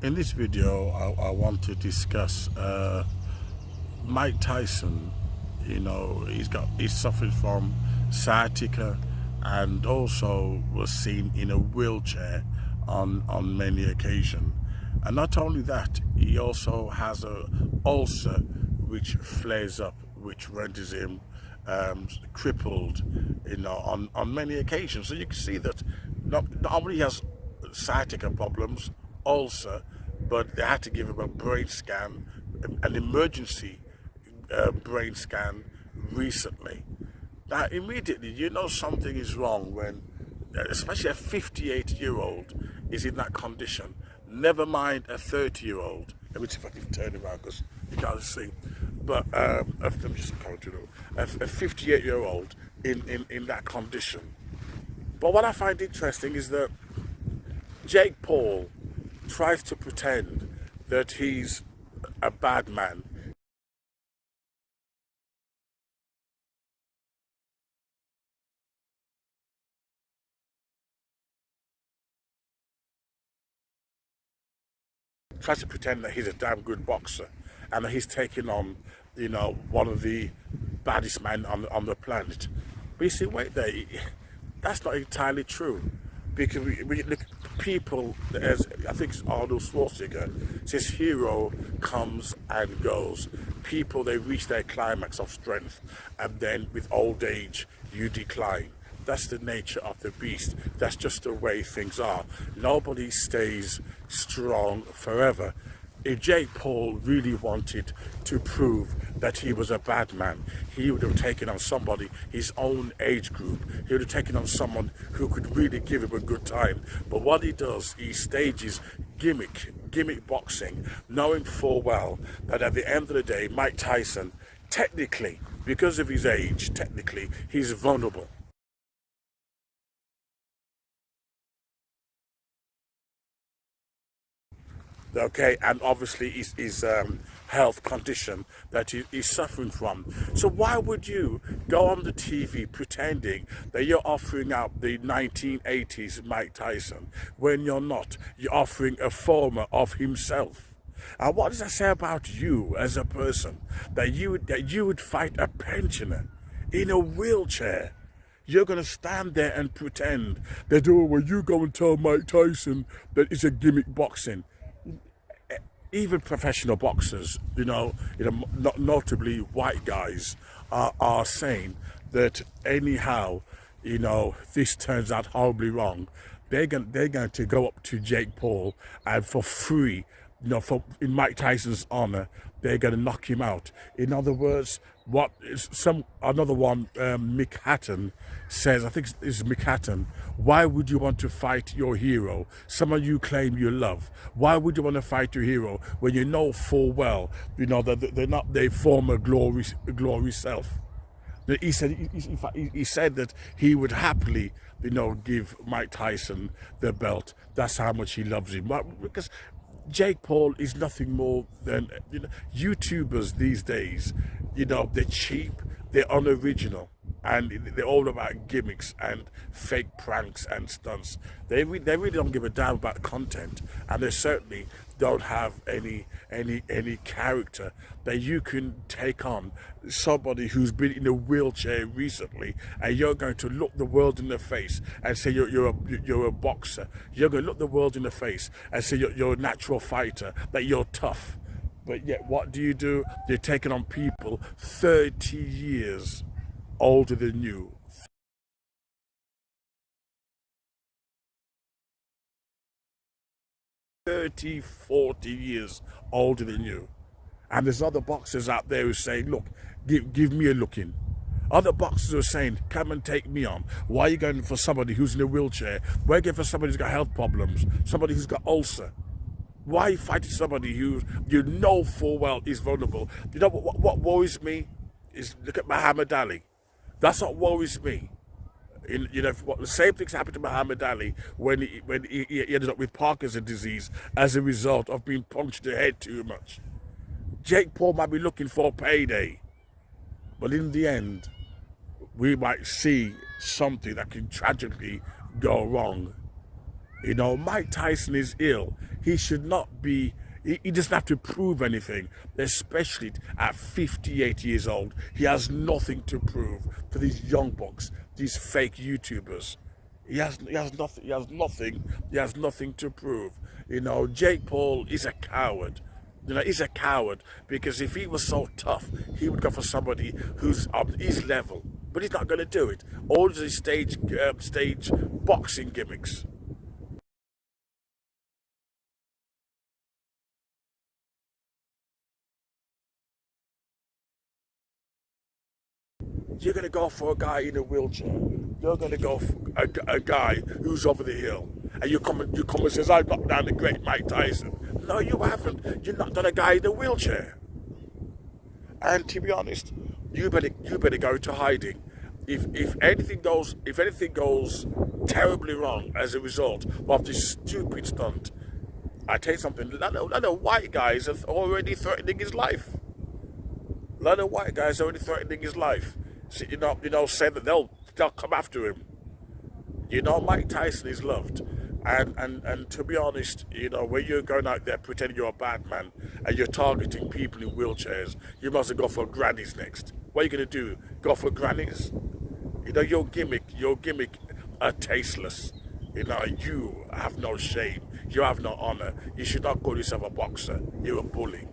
In this video, I want to discuss Mike Tyson. You know, he's suffering from sciatica and also was seen in a wheelchair on many occasions. And not only that, he also has a ulcer which flares up, which renders him crippled, you know, on many occasions. So you can see that not only he has sciatica problems, ulcer, but they had to give him a brain scan, an emergency brain scan recently. Now immediately you know something is wrong when, especially a 58-year-old is in that condition, never mind a 30-year-old. Let me see if I can turn around because you can't see. But let me just come to a 58-year-old in that condition. But what I find interesting is that Jake Paul tries to pretend that he's a bad man. Tries to pretend that he's a damn good boxer and that he's taking on, you know, one of the baddest men on the planet. But you see, wait there, that's not entirely true. Because we look at people, as I think it's Arnold Schwarzenegger says, hero comes and goes. People, they reach their climax of strength, and then with old age you decline. That's the nature of the beast. That's just the way things are. Nobody stays strong forever. If Jake Paul really wanted to prove that he was a bad man, he would have taken on somebody his own age group. He would have taken on someone who could really give him a good time. But what he does, he stages gimmick boxing, knowing full well that at the end of the day, Mike Tyson, technically, because of his age, technically, he's vulnerable. Okay, and obviously his health condition that he's suffering from. So why would you go on the TV pretending that you're offering out the 1980s Mike Tyson when you're not? You're offering a former of himself. And what does that say about you as a person? That you would fight a pensioner in a wheelchair? You're going to stand there and pretend that, oh, well, you go and tell Mike Tyson that it's a gimmick boxing. Even professional boxers, not notably white guys, are saying that anyhow, this turns out horribly wrong. They're going to go up to Jake Paul and for free, in Mike Tyson's honor, they're going to knock him out. In other words, another one, Mick Hatton says, I think it's Mick Hatton, why would you want to fight your hero, someone you claim you love? Why would you want to fight your hero when you know full well, that they're not their former glory self? He said that he would happily, give Mike Tyson the belt. That's how much he loves him. Because Jake Paul is nothing more than, YouTubers these days, they're cheap, they're unoriginal, and they're all about gimmicks and fake pranks and stunts. They really don't give a damn about content, and they certainly don't have any character that you can take on. Somebody who's been in a wheelchair recently, and you're going to look the world in the face and say you're a boxer. You're going to look the world in the face and say you're a natural fighter, that you're tough. But yet, what do? You're taking on people 30 years older than you. 30, 40 years older than you. And there's other boxers out there who say, look, give me a look in. Other boxers are saying, come and take me on. Why are you going for somebody who's in a wheelchair? Why are you going for somebody who's got health problems? Somebody who's got ulcer? Why are you fighting somebody who you know full well is vulnerable? You know what worries me is, look at Mohammad Ali. That's what worries me. The same things happened to Muhammad Ali when he ended up with Parkinson's disease as a result of being punched in the head too much. Jake Paul might be looking for a payday, but in the end, we might see something that can tragically go wrong You know, Mike Tyson is ill. He should not be. He doesn't have to prove anything, especially at 58 years old. He has nothing to prove to these young bucks, these fake YouTubers. He has nothing to prove. You know, Jake Paul is a coward. You know, he's a coward because if he was so tough, he would go for somebody who's on his level. But he's not going to do it. All these stage boxing gimmicks. You're going to go for a guy in a wheelchair. You're going to go for a guy who's over the hill. And you come and says, I knocked down the great Mike Tyson. No, you haven't. You knocked down a guy in a wheelchair. And to be honest, you better go to hiding. If anything goes terribly wrong as a result of this stupid stunt, I tell you something, a lot of white guys are already threatening his life. A lot of white guys are already threatening his life. So, say that they'll come after him. You know, Mike Tyson is loved. And to be honest, you know, when you're going out there pretending you're a bad man and you're targeting people in wheelchairs, you must have go for grannies next. What are you going to do? Go for grannies? You know, your gimmick are tasteless. You know, you have no shame. You have no honor. You should not call yourself a boxer. You're a bully.